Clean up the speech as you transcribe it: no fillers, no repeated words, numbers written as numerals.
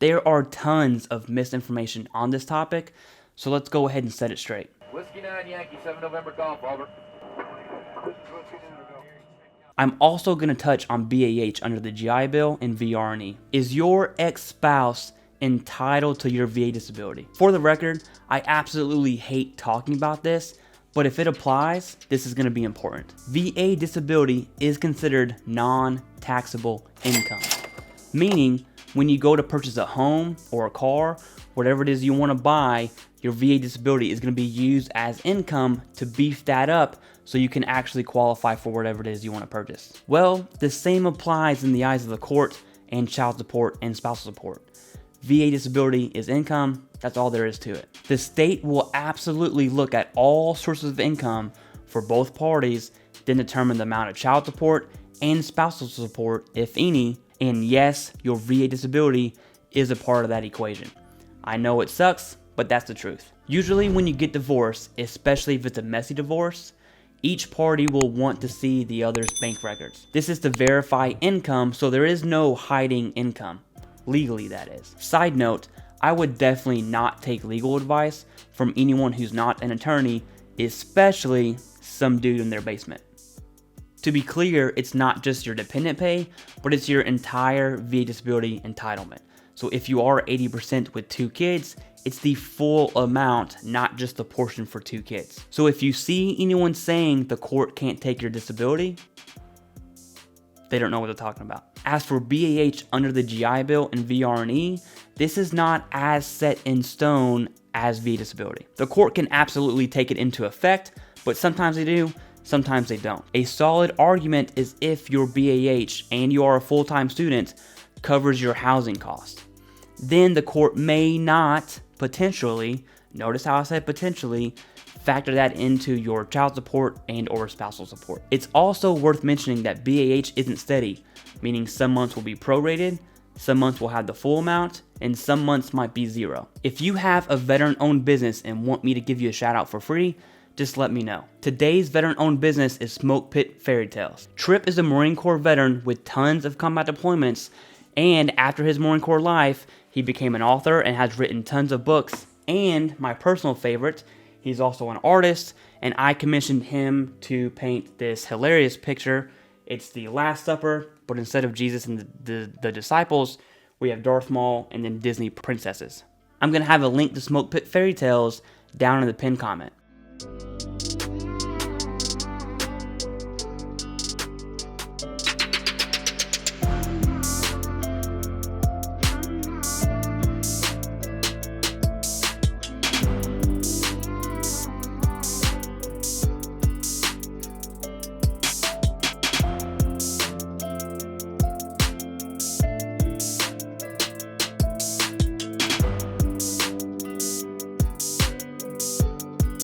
There are tons of misinformation on this topic, so let's go ahead and set it straight. Whiskey 9 Yankee 7 November Golf, over. I'm also going to touch on BAH under the GI Bill and VeteranAI. Is your ex-spouse entitled to your VA disability? For the record, I absolutely hate talking about this, but if it applies, this is going to be important. VA disability is considered non-taxable income, meaning when you go to purchase a home or a car, whatever it is you want to buy, your VA disability is going to be used as income to beef that up so you can actually qualify for whatever it is you want to purchase. Well, the same applies in the eyes of the court and child support and spousal support. VA disability is income, that's all there is to it. The state will absolutely look at all sources of income for both parties, then determine the amount of child support and spousal support, if any, and yes, your VA disability is a part of that equation. I know it sucks, but that's the truth. Usually when you get divorced, especially if it's a messy divorce, each party will want to see the other's bank records. This is to verify income, so there is no hiding income. Legally, that is. Side note, I would definitely not take legal advice from anyone who's not an attorney, especially some dude in their basement. To be clear, it's not just your dependent pay, but it's your entire VA disability entitlement. So if you are 80% with 2 kids, it's the full amount, not just the portion for 2 kids. So if you see anyone saying the court can't take your disability, they don't know what they're talking about. As for BAH under the GI Bill and VeteranAI, this is not as set in stone as VA disability. The court can absolutely take it into effect, but sometimes they do, sometimes they don't. A solid argument is if your BAH and you are a full-time student covers your housing costs. Then the court may not potentially, notice how I said potentially, factor that into your child support and or spousal support. It's also worth mentioning that BAH isn't steady, meaning some months will be prorated, some months will have the full amount, and some months might be zero. If you have a veteran-owned business and want me to give you a shout out for free, just let me know. Today's veteran-owned business is Smoke Pit Fairy Tales. Tripp is a Marine Corps veteran with tons of combat deployments, and after his Marine Corps life, he became an author and has written tons of books, and my personal favorite, he's also an artist, and I commissioned him to paint this hilarious picture. It's the Last Supper, but instead of Jesus and the disciples, we have Darth Maul and then Disney princesses. I'm going to have a link to Smoke Pit Fairy Tales down in the pinned comment.